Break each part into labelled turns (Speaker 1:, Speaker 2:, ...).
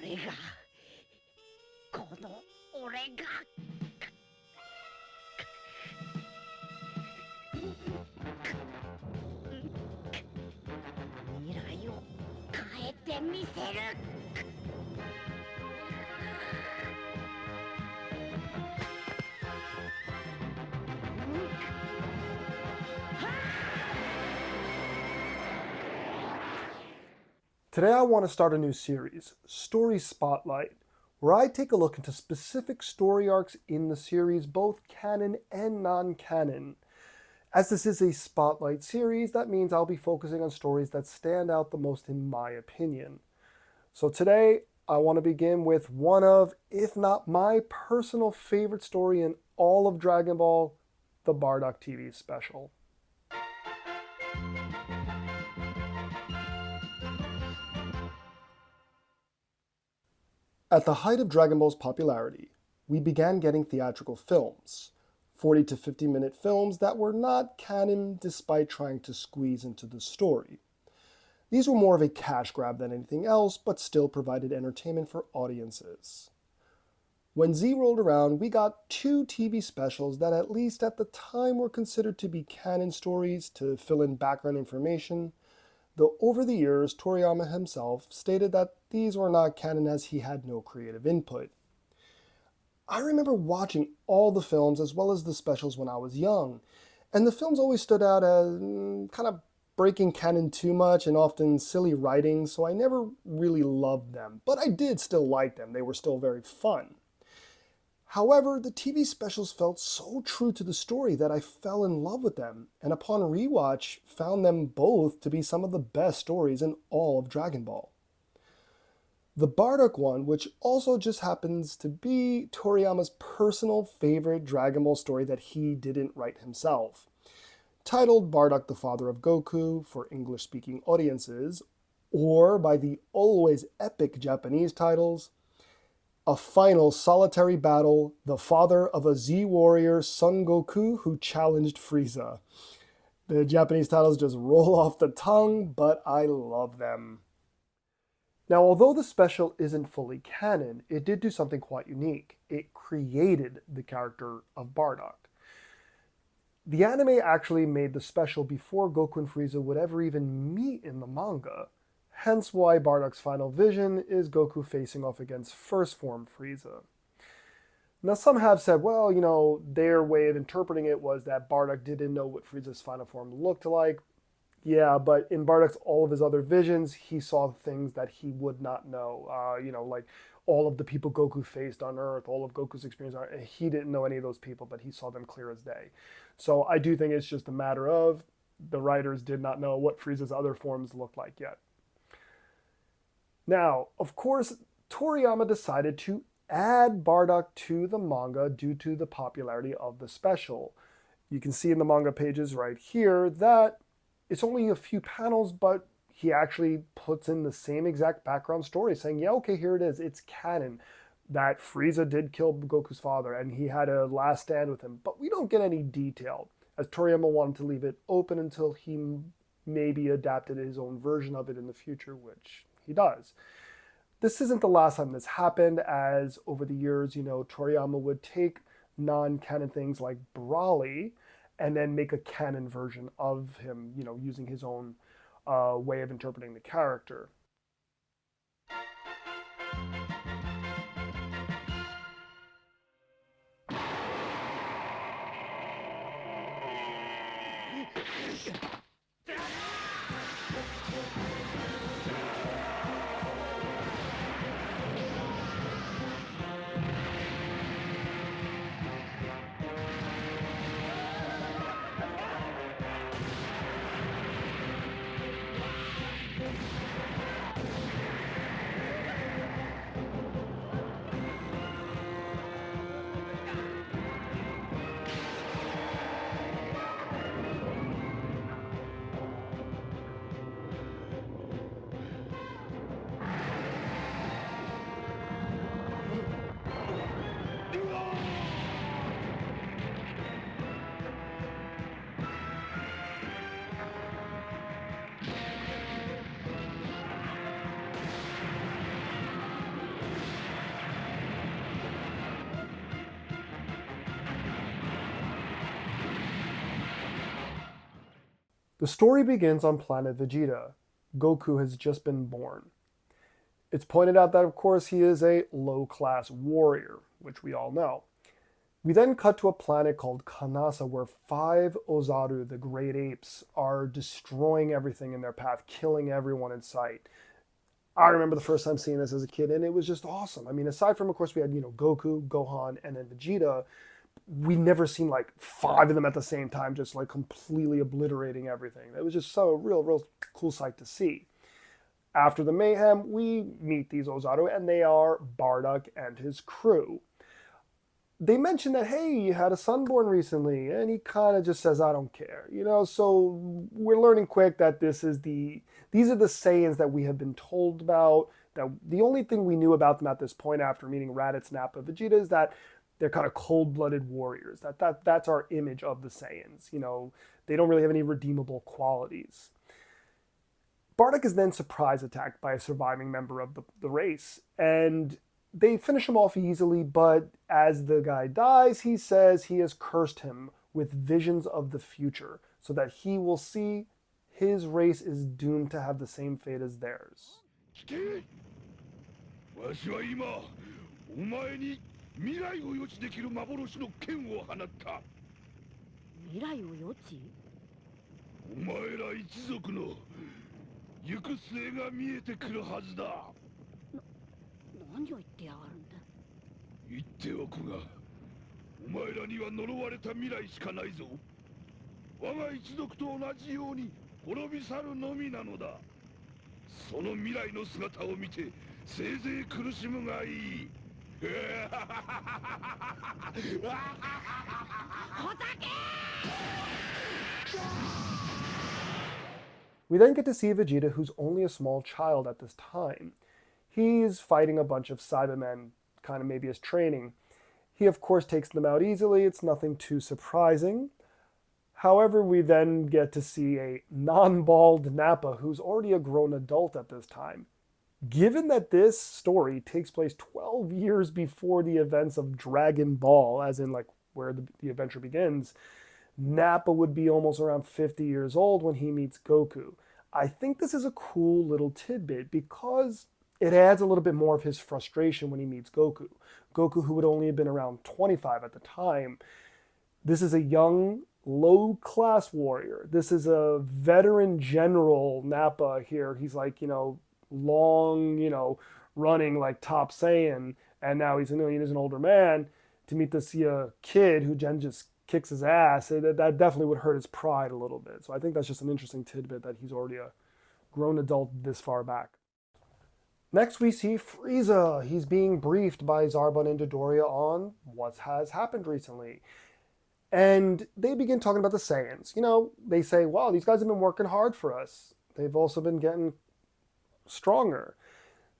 Speaker 1: れがこの俺が未来を変えてみせる。
Speaker 2: Today I want to start a new series, Story Spotlight, where I take a look into specific story arcs in the series, both canon and non-canon. As this is a spotlight series, that means I'll be focusing on stories that stand out the most in my opinion. So today, I want to begin with one of, if not my personal favorite story in all of Dragon Ball, the Bardock TV Special. At the height of Dragon Ball's popularity, we began getting theatrical films, 40 to 50-minute films that were not canon despite trying to squeeze into the story. These were more of a cash grab than anything else, but still provided entertainment for audiences. When Z rolled around, we got two TV specials that at least at the time were considered to be canon stories to fill in background information, though over the years, Toriyama himself stated that these were not canon as he had no creative input. I remember watching all the films as well as the specials when I was young, and the films always stood out as kind of breaking canon too much and often silly writing, so I never really loved them, but I did still like them. They were still very fun. However, the TV specials felt so true to the story that I fell in love with them, and upon rewatch, found them both to be some of the best stories in all of Dragon Ball. The Bardock one, which also just happens to be Toriyama's personal favorite Dragon Ball story that he didn't write himself, titled Bardock the Father of Goku for English-speaking audiences, or by the always epic Japanese titles, A Final Solitary Battle, the Father of a Z-Warrior Son Goku who challenged Frieza. The Japanese titles just roll off the tongue, but I love them. Now, although the special isn't fully canon, it did do something quite unique. It created the character of Bardock. The anime actually made the special before Goku and Frieza would ever even meet in the manga, hence why Bardock's final vision is Goku facing off against first form Frieza. Now, some have said, well, their way of interpreting it was that Bardock didn't know what Frieza's final form looked like. Yeah, but in Bardock's all of his other visions, he saw things that he would not know. Like all of the people Goku faced on Earth, all of Goku's experience on Earth, he didn't know any of those people, but he saw them clear as day. So I do think it's just a matter of the writers did not know what Frieza's other forms looked like yet. Now, of course, Toriyama decided to add Bardock to the manga due to the popularity of the special. You can see in the manga pages right here that it's only a few panels, but he actually puts in the same exact background story saying, yeah, okay, here it is. It's canon that Frieza did kill Goku's father and he had a last stand with him. But we don't get any detail, as Toriyama wanted to leave it open until he maybe adapted his own version of it in the future, which he does. This isn't the last time this happened, as over the years, Toriyama would take non-canon things like Brawly and then make a canon version of him, using his own way of interpreting the character. The story begins on planet Vegeta. Goku has just been born. It's pointed out that, of course, he is a low-class warrior, which we all know. We then cut to a planet called Kanasa, where 5 Ozaru, the great apes, are destroying everything in their path, killing everyone in sight. I remember the first time seeing this as a kid, and it was just awesome. I mean, aside from, of course, we had, Goku, Gohan, and then Vegeta, we never seen like 5 of them at the same time, just like completely obliterating everything. It was just so real cool sight to see. After the mayhem, we meet these Ozaru, and they are Bardock and his crew. They mention that, hey, you had a son born recently, and he kind of just says, I don't care. So we're learning quick that these are the Saiyans that we have been told about, that the only thing we knew about them at this point after meeting Raditz, Nappa, Vegeta is that they're kind of cold-blooded warriors. That's our image of the Saiyans. They don't really have any redeemable qualities. Bardock is then surprise attacked by a surviving member of the race, and they finish him off easily, but as the guy dies, he says he has cursed him with visions of the future, so that he will see his race is doomed to have the same fate as theirs.
Speaker 3: 未来を予知できる幻の剣を放った。
Speaker 1: 未来を予知？
Speaker 3: お前ら一族の行く末が見えてくるはずだ。
Speaker 1: 何を言ってやがるんだ。
Speaker 3: 言っておくが、お前らには呪われた未来しかないぞ。我が一族と同じように滅び去るのみなのだ。その未来の姿を見て、せいぜい苦しむがいい。
Speaker 2: We then get to see Vegeta, who's only a small child at this time. He's fighting a bunch of Cybermen, kind of maybe as training. He, of course, takes them out easily. It's nothing too surprising. However, we then get to see a non-bald Nappa, who's already a grown adult at this time. Given that this story takes place 12 years before the events of Dragon Ball, as in like where the adventure begins, Nappa would be almost around 50 years old when he meets Goku. I think this is a cool little tidbit because it adds a little bit more of his frustration when he meets Goku. Goku, who would only have been around 25 at the time. This is a young, low-class warrior. This is a veteran general, Nappa here. He's like, long, running like top Saiyan, and now he's an older man. To meet this kid who just kicks his ass, that definitely would hurt his pride a little bit. So I think that's just an interesting tidbit that he's already a grown adult this far back. Next we see Frieza. He's being briefed by Zarbon and Dodoria on what has happened recently. And they begin talking about the Saiyans. They say, wow, these guys have been working hard for us. They've also been getting stronger.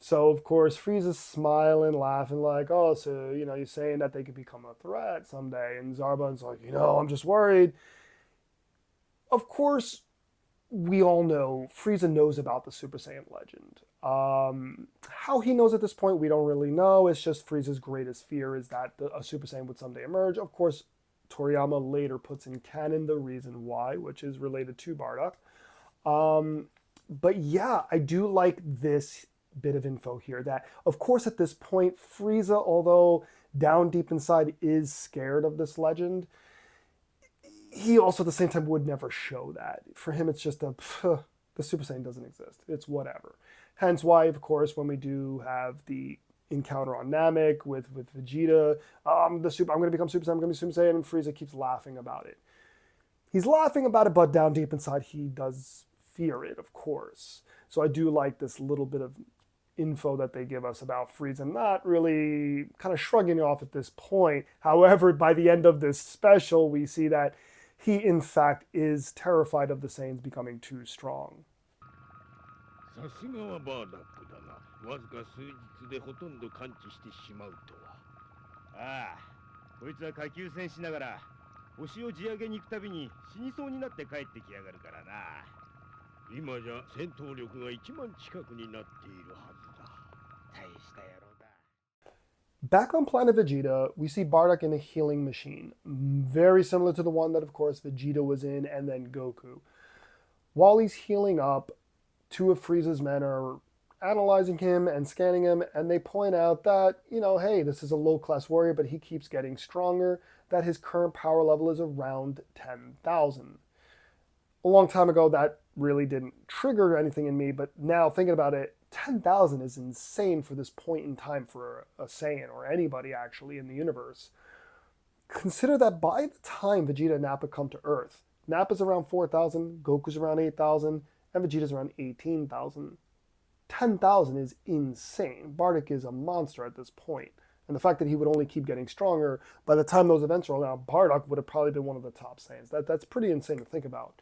Speaker 2: So, of course, Frieza's smiling, laughing like, oh, so, you're saying that they could become a threat someday. And Zarbon's like, I'm just worried. Of course, we all know Frieza knows about the Super Saiyan legend. How he knows at this point, we don't really know. It's just Frieza's greatest fear is that a Super Saiyan would someday emerge. Of course, Toriyama later puts in canon the reason why, which is related to Bardock. But yeah, I do like this bit of info here that, of course, at this point, Frieza, although down deep inside is scared of this legend, he also at the same time would never show that. For him, it's just the Super Saiyan doesn't exist. It's whatever. Hence why, of course, when we do have the encounter on Namek with Vegeta, I'm going to become Super Saiyan, I'm going to be Super Saiyan, and Frieza keeps laughing about it. He's laughing about it, but down deep inside, he does fear it, of course. So I do like this little bit of info that they give us about Frieza, not really kind of shrugging it off at this point. However, by the end of this special, we see that he, in fact, is terrified of the Saiyans becoming too strong.
Speaker 3: さすがはバーダックだな。わずか数日でほとんど完治してしまうとは。
Speaker 4: ああ、こいつは下級戦しながら星を地上げに行くたびに死にそうになって帰ってきやがるからな。
Speaker 3: 今じゃ戦闘力が1万近くになっているはずだ。
Speaker 4: 大した野郎だ。
Speaker 2: Back on planet Vegeta, we see Bardock in a healing machine, very similar to the one that, of course, Vegeta was in and then Goku. While he's healing up, two of Frieza's men are analyzing him and scanning him, and they point out that, hey, this is a low-class warrior, but he keeps getting stronger, that his current power level is around 10,000. A long time ago, that really didn't trigger anything in me, but now thinking about it, 10,000 is insane for this point in time for a Saiyan, or anybody actually in the universe. Consider that by the time Vegeta and Nappa come to Earth, Nappa's around 4,000, Goku's around 8,000, and Vegeta's around 18,000. 10,000 is insane. Bardock is a monster at this point. And the fact that he would only keep getting stronger, by the time those events roll out, Bardock would have probably been one of the top Saiyans. That's pretty insane to think about.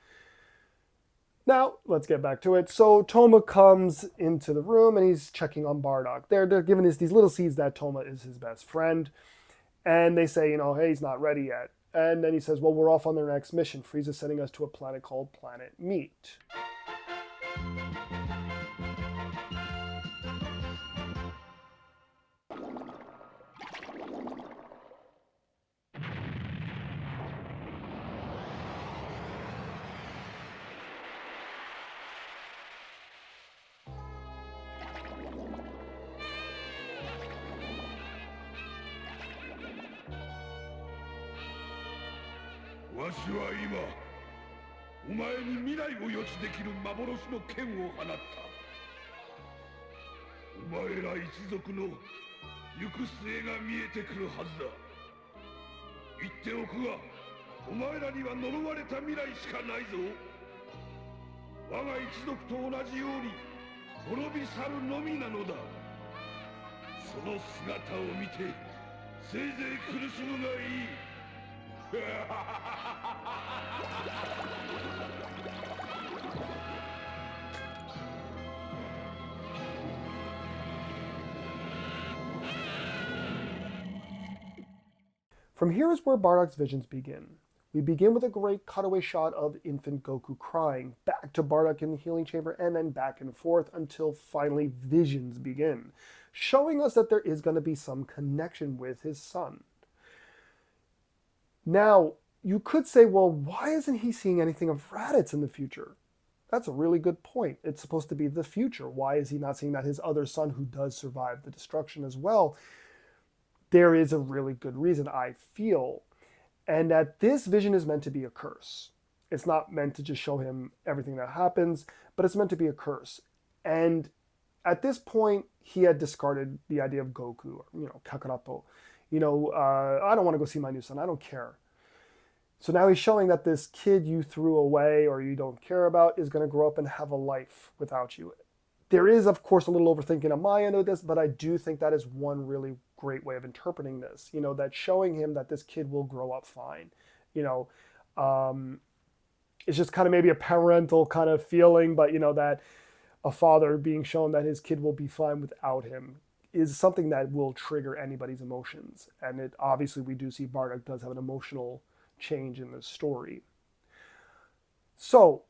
Speaker 2: Now, let's get back to it. So Toma comes into the room and he's checking on Bardock. They're giving us these little seeds that Toma is his best friend. And they say, hey, he's not ready yet. And then he says, well, we're off on their next mission. Frieza's sending us to a planet called Planet Meat.
Speaker 3: わしは今お前に未来を予知できる幻の剣を放った。お前ら一族の行く末が見えてくるはずだ。言っておくが、お前らには呪われた未来しかないぞ。我が一族と同じように滅び去るのみなのだ。その姿を見てせいぜい苦しむがいい。
Speaker 2: From here is where Bardock's visions begin. We begin with a great cutaway shot of infant Goku crying, back to Bardock in the healing chamber, and then back and forth until finally visions begin, showing us that there is going to be some connection with his son. Now, you could say, well, why isn't he seeing anything of Raditz in the future? That's a really good point. It's supposed to be the future. Why is he not seeing that his other son, who does survive the destruction as well? There is a really good reason, I feel, and that this vision is meant to be a curse. It's not meant to just show him everything that happens, but it's meant to be a curse. And at this point, he had discarded the idea of Goku, or, Kakarato. I don't want to go see my new son. I don't care. So now he's showing that this kid you threw away or you don't care about is going to grow up and have a life without you. There is, of course, a little overthinking on my end of this, but I do think that is one really great way of interpreting this. That showing him that this kid will grow up fine. It's just kind of maybe a parental kind of feeling, but that a father being shown that his kid will be fine without him is something that will trigger anybody's emotions. And it obviously, we do see Bardock does have an emotional change in this story. So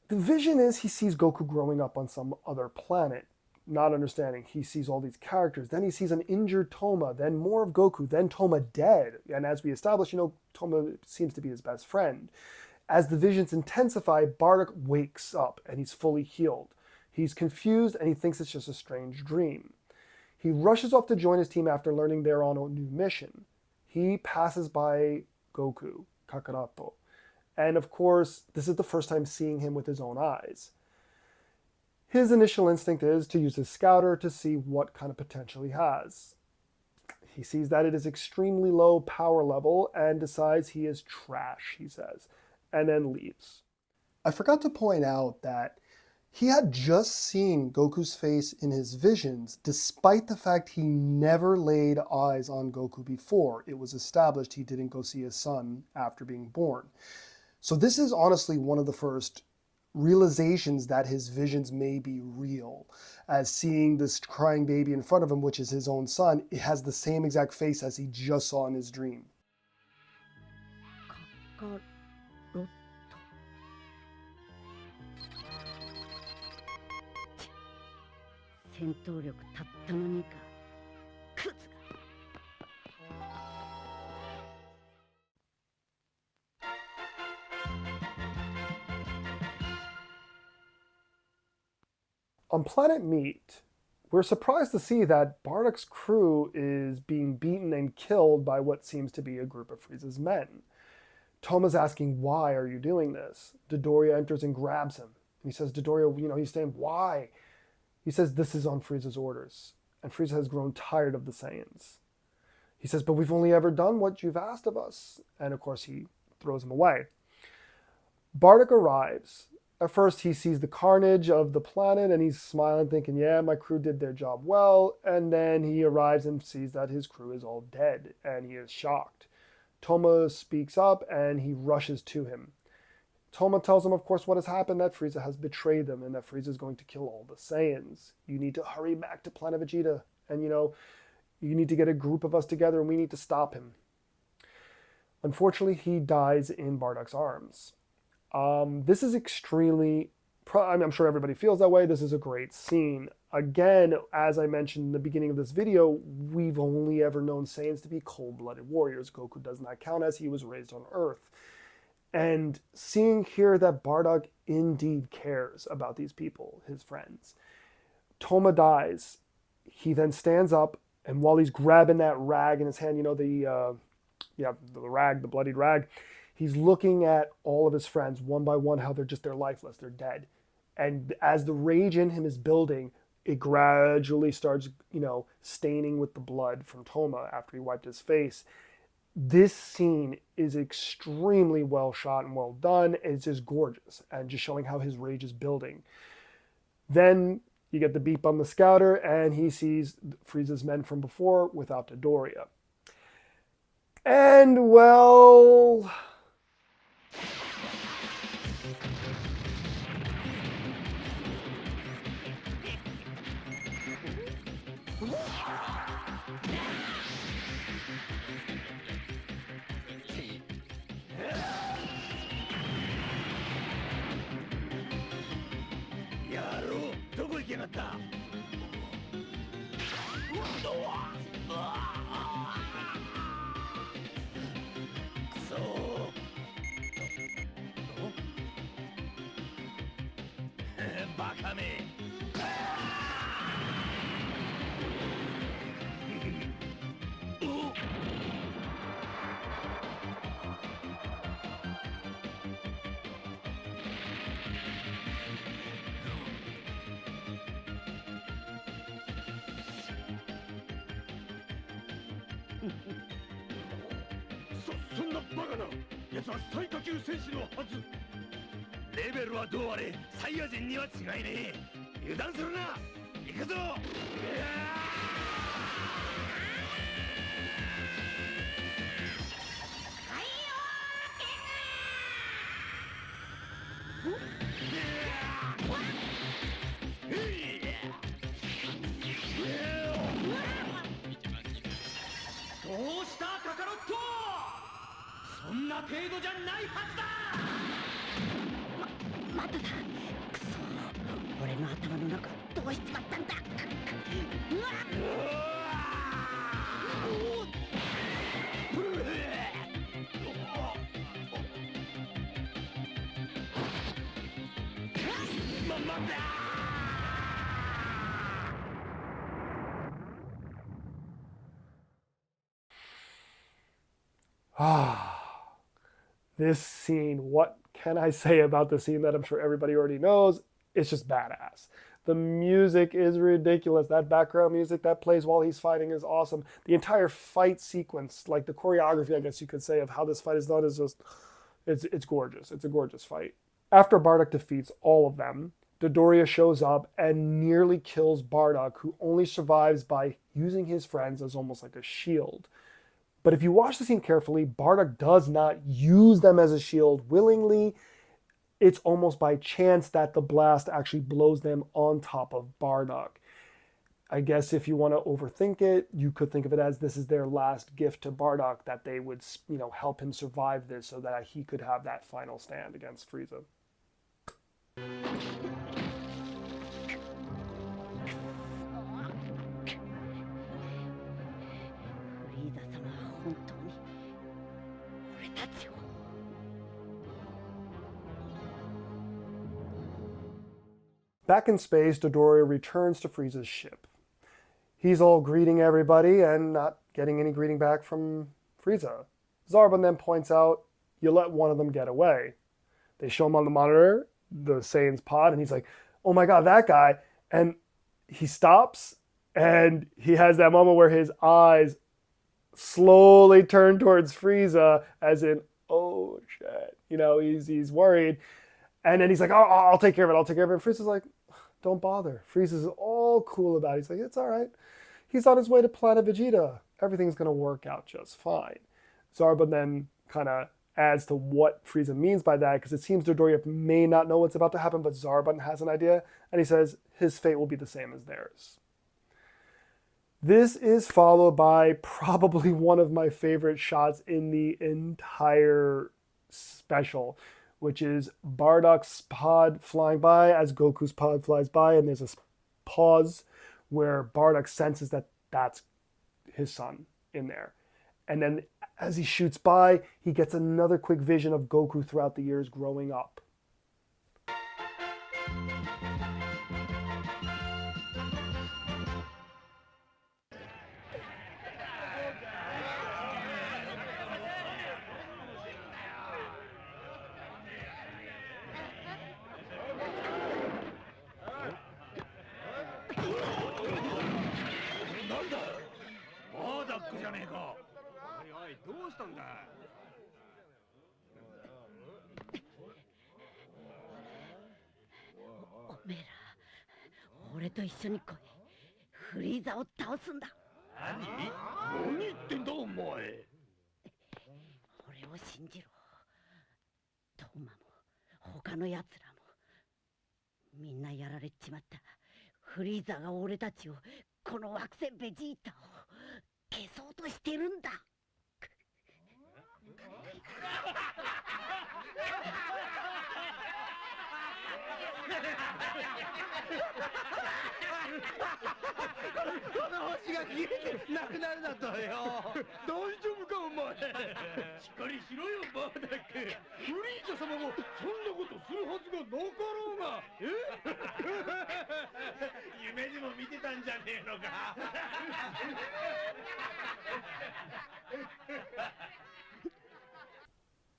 Speaker 2: the vision is he sees Goku growing up on some other planet, not understanding. He sees all these characters. Then he sees an injured Toma, then more of Goku, then Toma dead. And as we established, Toma seems to be his best friend. As the visions intensify, Bardock wakes up and he's fully healed. He's confused and he thinks it's just a strange dream. He rushes off to join his team after learning they're on a new mission. He passes by Goku, Kakarato. And of course, this is the first time seeing him with his own eyes. His initial instinct is to use his scouter to see what kind of potential he has. He sees that it is extremely low power level and decides he is trash, he says, and then leaves. I forgot to point out that he had just seen Goku's face in his visions, despite the fact he never laid eyes on Goku before. It was established he didn't go see his son after being born. So this is honestly one of the first realizations that his visions may be real, as seeing this crying baby in front of him, which is his own son. It has the same exact face as he just saw in his dream.
Speaker 1: 戦闘力たったの2か。クズが。
Speaker 2: On Planet Meat, we're surprised to see that Bardock's crew is being beaten and killed by what seems to be a group of Frieza's men. Toma's asking, why are you doing this? Dodoria enters and grabs him. And he says, Dodoria, he's saying, why? He says, this is on Frieza's orders. And Frieza has grown tired of the Saiyans. He says, but we've only ever done what you've asked of us. And of course, he throws him away. Bardock arrives. At first, he sees the carnage of the planet and he's smiling, thinking, yeah, my crew did their job well. And then he arrives and sees that his crew is all dead, and he is shocked. Toma speaks up and he rushes to him. Toma tells him, of course, what has happened, that Frieza has betrayed them and that Frieza is going to kill all the Saiyans. You need to hurry back to Planet Vegeta. And, you need to get a group of us together and we need to stop him. Unfortunately, he dies in Bardock's arms. This is extremely, I'm sure everybody feels that way. This is a great scene. Again, as I mentioned in the beginning of this video, we've only ever known Saiyans to be cold-blooded warriors. Goku does not count, as he was raised on Earth. And seeing here that Bardock indeed cares about these people, his friends. Toma dies. He then stands up, and while he's grabbing that rag in his hand, the bloodied rag, he's looking at all of his friends one by one, how they're lifeless, they're dead. And as the rage in him is building, it gradually starts, staining with the blood from Toma after he wiped his face. This scene is extremely well shot and well done. It's just gorgeous and just showing how his rage is building. Then you get the beep on the scouter and he sees Frieza's men from before without Dodoria. And well...
Speaker 3: そんなバカな奴は最下級戦士のはず。レベルはどうあれサイヤ人には違いねえ。油断するな。行くぞ。どうしたカカロット。そんな程度じゃないはずだ。
Speaker 1: まだだ。くそ、俺の頭の中どうしちまったんだ。
Speaker 2: This scene, what can I say about the scene that I'm sure everybody already knows? It's just badass. The music is ridiculous. That background music that plays while he's fighting is awesome. The entire fight sequence, like the choreography, I guess you could say, of how this fight is done is just, it's gorgeous. It's a gorgeous fight. After Bardock defeats all of them, Dodoria shows up and nearly kills Bardock, who only survives by using his friends as almost like a shield. But if you watch the scene carefully, Bardock does not use them as a shield willingly. It's almost by chance that the blast actually blows them on top of Bardock. I guess if you want to overthink it, you could think of it as this is their last gift to Bardock, that they would, help him survive this so that he could have that final stand against Frieza.
Speaker 1: 本当に俺たちを。
Speaker 2: Back in space, Dodoria returns to Frieza's ship. He's all greeting everybody and not getting any greeting back from Frieza. Zarbon then points out, you let one of them get away. They show him on the monitor, the Saiyan's pod, and he's like, oh my god, that guy. And he stops, and he has that moment where his eyes slowly turn towards Frieza, as in, oh shit. You know, he's worried. And then he's like, oh, I'll take care of it, I'll take care of it. And Frieza's like, don't bother. Frieza's all cool about it. He's like, it's all right. He's on his way to planet Vegeta. Everything's going to work out just fine. Zarbon then kind of adds to what Frieza means by that, because it seems Dodoria may not know what's about to happen, but Zarbon has an idea, and he says his fate will be the same as theirs. This is followed by probably one of my favorite shots in the entire special, which is Bardock's pod flying by as Goku's pod flies by, and there's a pause where Bardock senses that that's his son in there. And then as he shoots by, he gets another quick vision of Goku throughout the years growing up.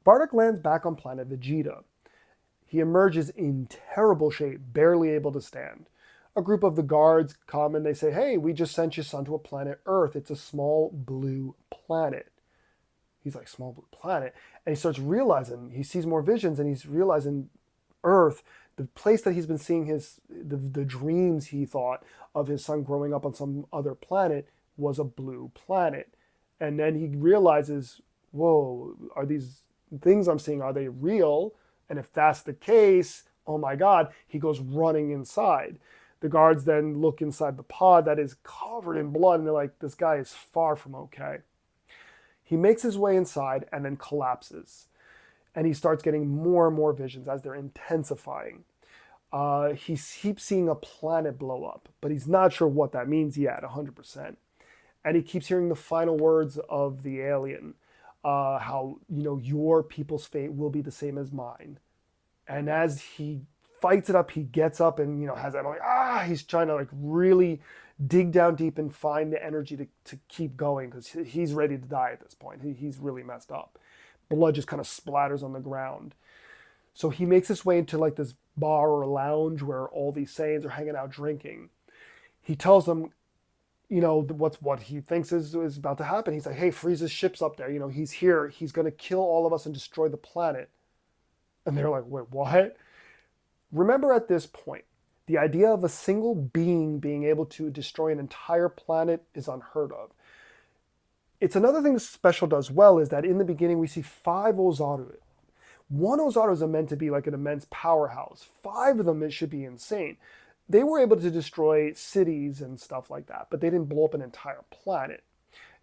Speaker 2: Bardock lands back on planet Vegeta. He emerges in terrible shape, barely able to stand. A group of the guards come and they say, hey, we just sent your son to a planet Earth. It's a small blue planet. He's like, small blue planet? And he starts realizing, he sees more visions, and he's realizing Earth, the place that he's been seeing the dreams he thought of his son growing up on some other planet was a blue planet. And then he realizes, whoa, are these things I'm seeing, are they real? And if that's the case, oh my God, he goes running inside. The guards then look inside the pod that is covered in blood, and they're like, this guy is far from okay. He makes his way inside and then collapses. And he starts getting more and more visions as they're intensifying. He keeps seeing a planet blow up, but he's not sure what that means yet, 100%. And he keeps hearing the final words of the alien, how, you know, your people's fate will be the same as mine. And as he fights it up, he gets up and, you know, has that, like, he's trying to like really dig down deep and find the energy to keep going, because he's ready to die at this point. He's really messed up. Blood just kind of splatters on the ground. So he makes his way into like this bar or lounge where all these Saiyans are hanging out drinking. He tells them, you know, what he thinks is about to happen. He's like, hey, Frieza's ship's up there. You know, he's here. He's going to kill all of us and destroy the planet. And they're like, wait, what? Remember, at this point, the idea of a single being being able to destroy an entire planet is unheard of. It's another thing the special does well, is that in the beginning we see 5 Ozaru. One Ozaru is meant to be like an immense powerhouse. 5 of them, it should be insane. They were able to destroy cities and stuff like that, but they didn't blow up an entire planet.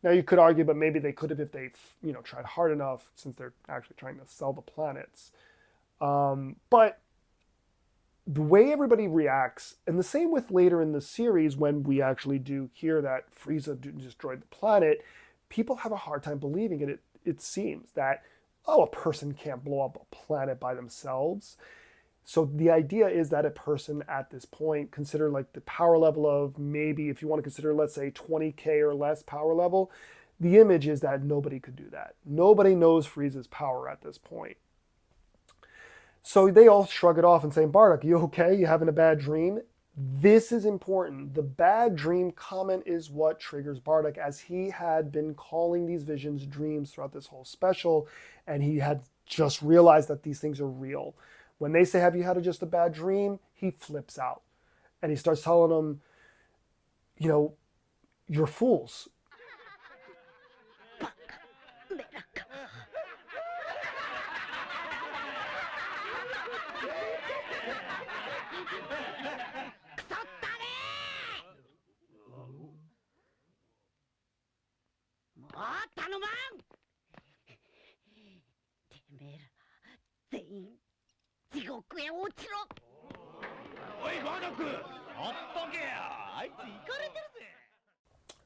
Speaker 2: Now you could argue, but maybe they could have if they, you know, tried hard enough, since they're actually trying to sell the planets. But the way everybody reacts, and the same with later in the series when we actually do hear that Frieza destroyed the planet, people have a hard time believing it. It seems that, oh, a person can't blow up a planet by themselves. So the idea is that a person at this point, consider like the power level of maybe, if you want to consider, let's say 20K or less power level, the image is that nobody could do that. Nobody knows Frieza's power at this point. So they all shrug it off and say, Bardock, you okay? You having a bad dream? This is important. The bad dream comment is what triggers Bardock, as he had been calling these visions dreams throughout this whole special, and he had just realized that these things are real. When they say, have you had just a bad dream? He flips out. And he starts telling them, you know, you're fools.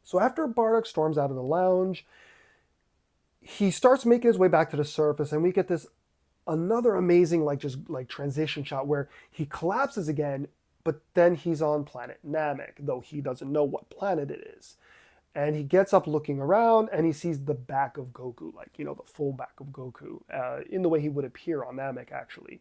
Speaker 2: So after Bardock storms out of the lounge, he starts making his way back to the surface, and we get this another amazing like transition shot where he collapses again, but then he's on planet Namek, though he doesn't know what planet it is. And he gets up looking around, and he sees the back of Goku, like, you know, the full back of Goku, in the way he would appear on Namek, actually.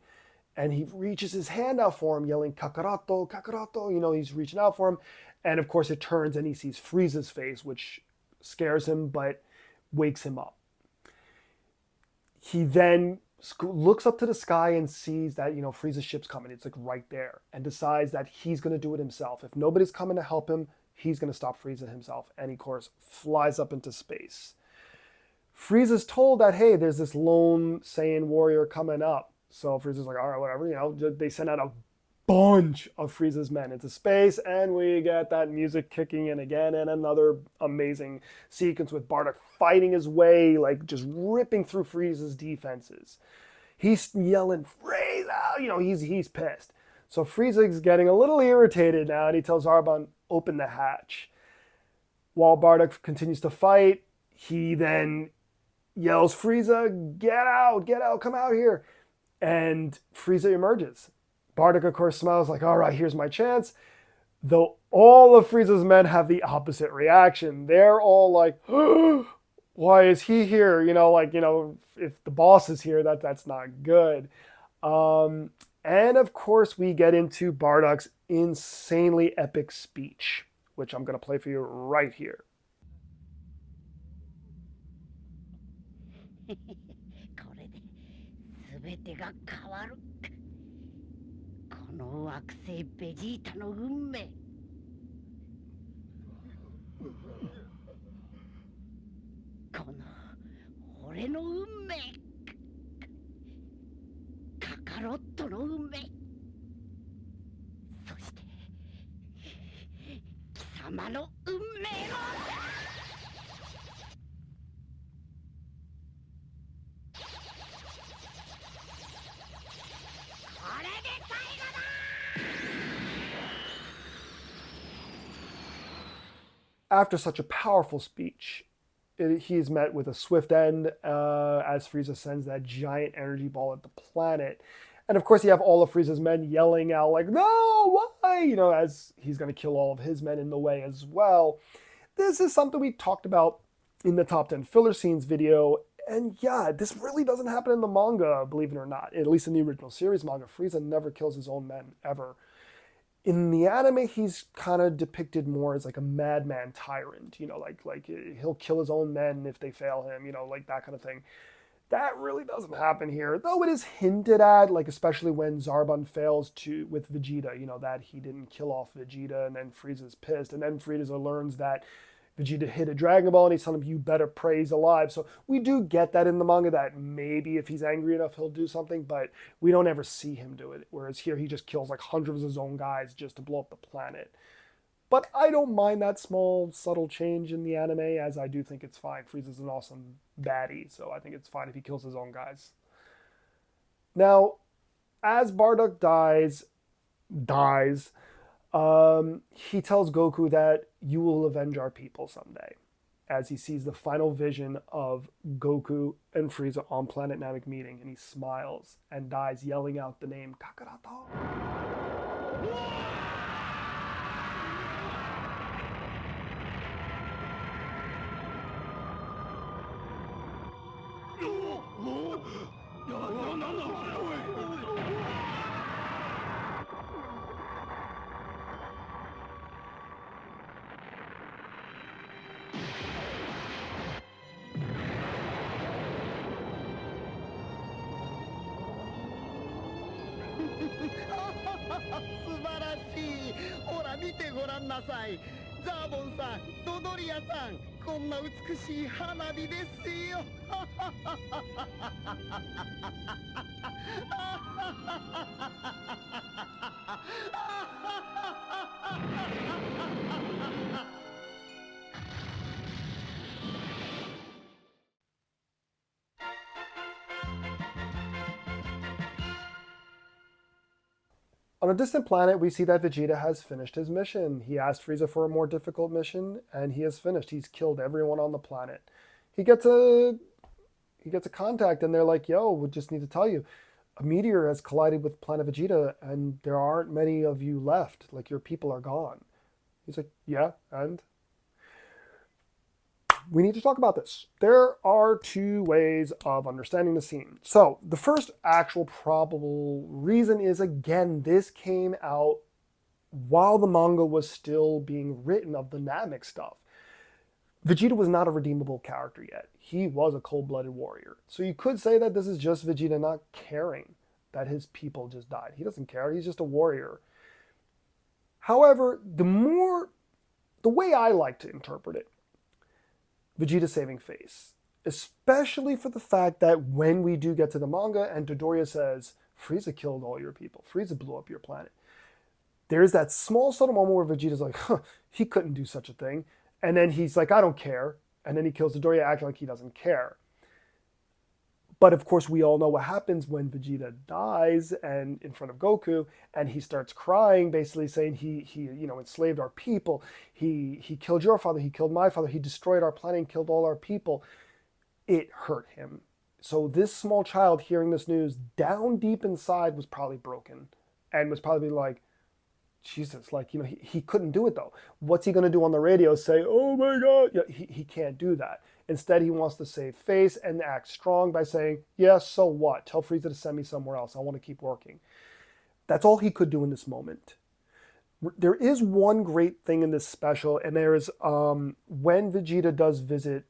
Speaker 2: And he reaches his hand out for him, yelling, Kakaroto, Kakaroto, you know, he's reaching out for him. And of course it turns and he sees Frieza's face, which scares him, but wakes him up. He then looks up to the sky and sees that, you know, Frieza's ship's coming. It's like right there, and decides that he's going to do it himself. If nobody's coming to help him, he's going to stop Frieza himself. And he, of course, flies up into space. Frieza's told that, hey, there's this lone Saiyan warrior coming up. So Frieza's like, all right, whatever, you know, they send out a bunch of Frieza's men into space, and we get that music kicking in again, and another amazing sequence with Bardock fighting his way, like just ripping through Frieza's defenses. He's yelling, Frieza! You know, he's pissed. So Frieza's getting a little irritated now, and he tells Zarbon, open the hatch. While Bardock continues to fight, he then yells, Frieza, get out, come out here. And Frieza emerges. Bardock, of course, smiles like, all right, here's my chance. Though all of Frieza's men have the opposite reaction. They're all like, oh, why is he here? You know, like, you know, if the boss is here, that's not good. And of course, we get into Bardock's insanely epic speech, which I'm going to play for you right here.
Speaker 1: 全てが変わる。この惑星ベジータの運命。この俺の運命。カカロットの運命。そして貴様の運命も。
Speaker 2: After such a powerful speech, he is met with a swift end as Frieza sends that giant energy ball at the planet. And of course, you have all of Frieza's men yelling out like, no, why? You know, as he's going to kill all of his men in the way as well. This is something we talked about in the top 10 filler scenes video. And yeah, this really doesn't happen in the manga, believe it or not. At least in the original series manga, Frieza never kills his own men, ever. In the anime, he's kind of depicted more as like a madman tyrant, you know, like he'll kill his own men if they fail him, you know, like that kind of thing. That really doesn't happen here, though it is hinted at, like especially when Zarbon fails with Vegeta, you know, that he didn't kill off Vegeta, and then Frieza's pissed, and then Frieza learns that Vegeta hit a Dragon Ball, and he's telling him, you better pray he's alive. So we do get that in the manga, that maybe if he's angry enough, he'll do something, but we don't ever see him do it. Whereas here, he just kills like hundreds of his own guys just to blow up the planet. But I don't mind that small, subtle change in the anime, as I do think it's fine. Frieza's an awesome baddie, so I think it's fine if he kills his own guys. Now, as Bardock dies, he tells Goku that you will avenge our people someday. as he sees the final vision of Goku and Frieza on planet Namek meeting, and he smiles and dies yelling out the name Kakaroto.
Speaker 5: 素晴らしい。ほら見てごらんなさい。ザーボンさん、ドドリアさん、こんな美しい花火ですよ。
Speaker 2: On a distant planet, we see that Vegeta has finished his mission. He asked Frieza for a more difficult mission, and he has finished. He's killed everyone on the planet. He gets a contact, and they're like, "Yo, we just need to tell you, a meteor has collided with planet Vegeta, and there aren't many of you left. Like, your people are gone." He's like, "Yeah, and?" We need to talk about this. There are two ways of understanding the scene. So the first actual probable reason is, again, this came out while the manga was still being written of the Namek stuff. Vegeta was not a redeemable character yet. He was a cold-blooded warrior. So you could say that this is just Vegeta not caring that his people just died. He doesn't care. He's just a warrior. However, the way I like to interpret it, Vegeta saving face, especially for the fact that when we do get to the manga and Dodoria says, Frieza killed all your people, Frieza blew up your planet, there's that small subtle moment where Vegeta's like, he couldn't do such a thing, and then he's like, I don't care, and then he kills Dodoria acting like he doesn't care. But of course, we all know what happens when Vegeta dies and in front of Goku, and he starts crying, basically saying he enslaved our people. He killed your father. He killed my father. He destroyed our planet and killed all our people. It hurt him. So this small child hearing this news down deep inside was probably broken, and was probably like, Jesus, like, he couldn't do it though. What's he going to do on the radio? Say, oh my God. He can't do that. Instead, he wants to save face and act strong by saying, yeah, so what? Tell Frieza to send me somewhere else. I want to keep working. That's all he could do in this moment. There is one great thing in this special, and there is when Vegeta does visit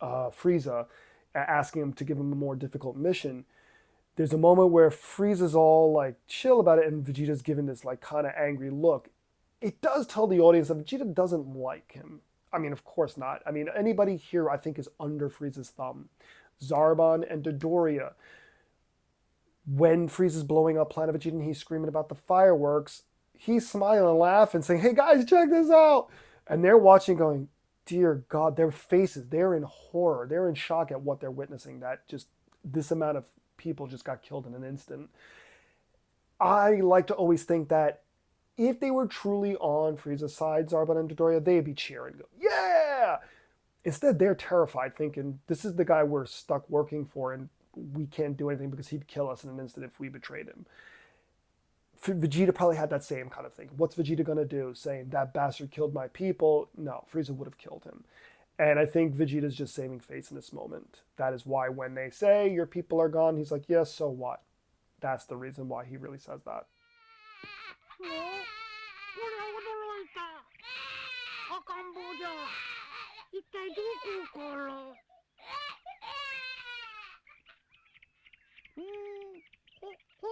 Speaker 2: Frieza, asking him to give him a more difficult mission, there's a moment where Frieza's all like chill about it, and Vegeta's giving this like kind of angry look. It does tell the audience that Vegeta doesn't like him. I mean, of course not. I mean, anybody here, I think, is under Frieza's thumb. Zarbon and Dodoria. When Frieza's blowing up Planet Vegeta and he's screaming about the fireworks, he's smiling and laughing, saying, hey guys, check this out. And they're watching going, dear God, their faces, they're in horror. They're in shock at what they're witnessing, that just this amount of people just got killed in an instant. I like to always think that if they were truly on Frieza's side, Zarbon and Dodoria, they'd be cheering, go, yeah! Instead, they're terrified, thinking, this is the guy we're stuck working for, and we can't do anything because he'd kill us in an instant if we betrayed him. Vegeta probably had that same kind of thing. What's Vegeta going to do? Saying, that bastard killed my people? No, Frieza would have killed him. And I think Vegeta's just saving face in this moment. That is why when they say, your people are gone, he's like, yes, so what? That's the reason why he really says that.
Speaker 1: これ驚いた。赤ん坊じゃ。一体どこから。ほ、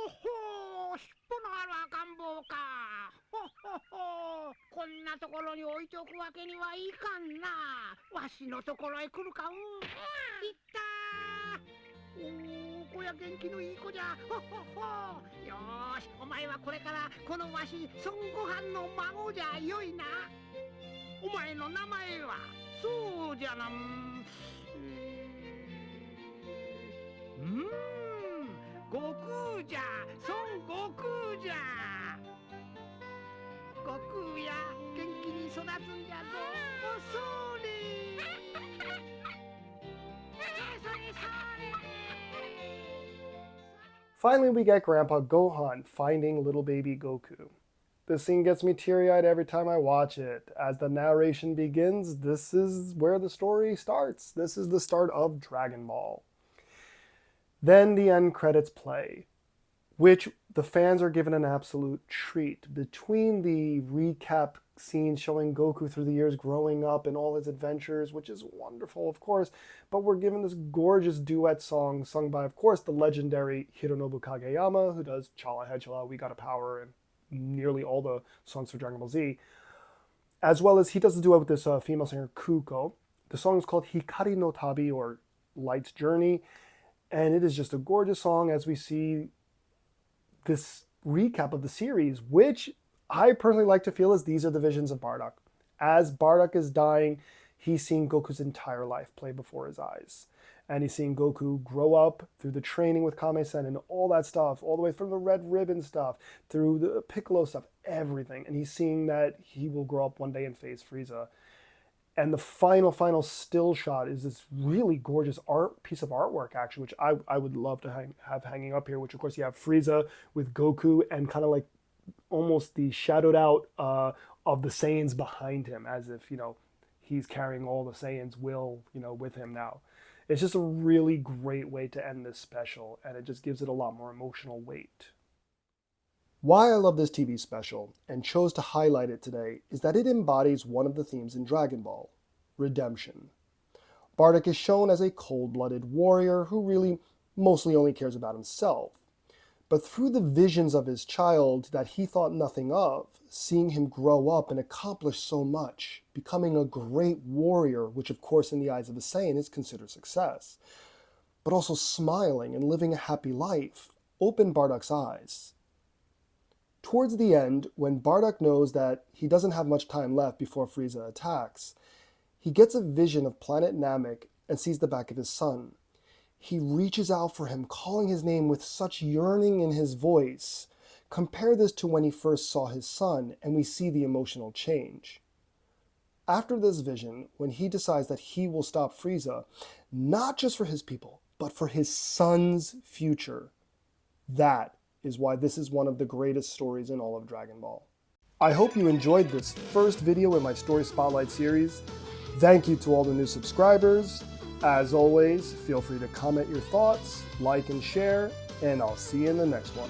Speaker 1: 尻尾のある赤ん坊か。こんなところに置いておくわけにはいかんな。わしのところへ来るか。いったー。こりゃ元気のいい子じゃ。よーし、お前はこれからこのわし孫悟飯の孫じゃよいな。お前の名前はそうじゃな。悟空じゃ。孫悟空じゃ。悟空や元気に育つんじゃぞ。おそれ。
Speaker 2: Finally, we get Grandpa Gohan finding little baby Goku. This scene gets me teary-eyed every time I watch it. As the narration begins, this is where the story starts. This is the start of Dragon Ball. Then the end credits play, which the fans are given an absolute treat. Between the recap scene showing Goku through the years growing up and all his adventures, which is wonderful, of course, but we're given this gorgeous duet song sung by, of course, the legendary Hironobu Kageyama, who does Chala Head Chala, We Gotta Power, and nearly all the songs for Dragon Ball Z, as well as he does the duet with this female singer Kuko. The song is called Hikari no Tabi, or Light's Journey, and it is just a gorgeous song as we see this recap of the series, which I personally like to feel as these are the visions of Bardock. As Bardock is dying, he's seeing Goku's entire life play before his eyes. And he's seeing Goku grow up through the training with Kame-sen and all that stuff, all the way from the Red Ribbon stuff, through the Piccolo stuff, everything. And he's seeing that he will grow up one day and face Frieza. And the final still shot is this really gorgeous piece of artwork, actually, which I would love to have hanging up here, which, of course, you have Frieza with Goku and kind of like almost the shadowed out of the Saiyans behind him, as if, he's carrying all the Saiyans' will, with him now. It's just a really great way to end this special, and it just gives it a lot more emotional weight. Why I love this TV special, and chose to highlight it today, is that it embodies one of the themes in Dragon Ball, redemption. Bardock is shown as a cold-blooded warrior who really mostly only cares about himself. But through the visions of his child that he thought nothing of, seeing him grow up and accomplish so much, becoming a great warrior, which of course in the eyes of a Saiyan is considered success, but also smiling and living a happy life, opened Bardock's eyes. Towards the end, when Bardock knows that he doesn't have much time left before Frieza attacks, he gets a vision of planet Namek and sees the back of his son. He reaches out for him, calling his name with such yearning in his voice. Compare this to when he first saw his son, and we see the emotional change. After this vision, when he decides that he will stop Frieza, not just for his people, but for his son's future, that is why this is one of the greatest stories in all of Dragon Ball. I hope you enjoyed this first video in my Story Spotlight series. Thank you to all the new subscribers. As always, feel free to comment your thoughts, like and share, and I'll see you in the next one.